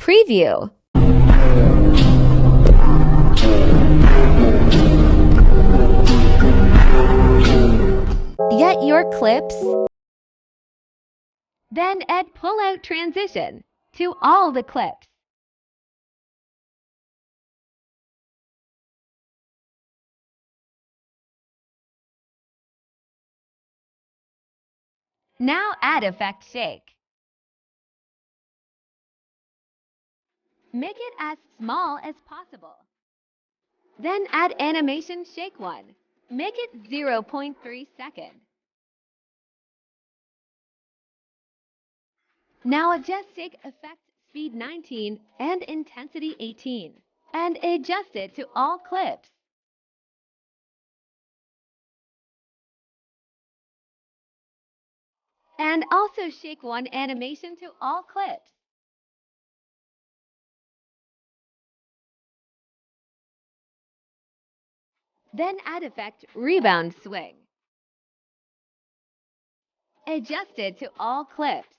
preview. Get your clips. Then add pull-out transition to all the clips. Now add effect shake. Make it as small as possible. Then add animation shake 1. Make it 0.3 seconds. Now adjust shake effect speed 19 and intensity 18 and adjust it to all clips. And also shake 1 animation to all clips. Then add effect rebound swing. Adjust it to all clips.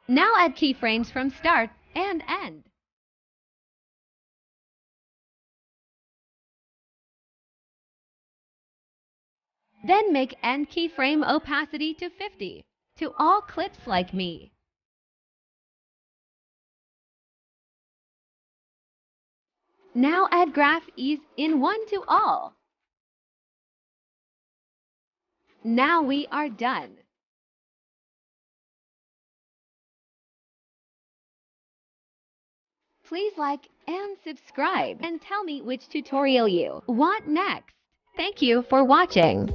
Now add keyframes from start and end. Then make end keyframe opacity to 50 to all clips like me. Now add graph ease in 1 to all. Now we are done. Please like and subscribe and tell me which tutorial you want next. Thank you for watching.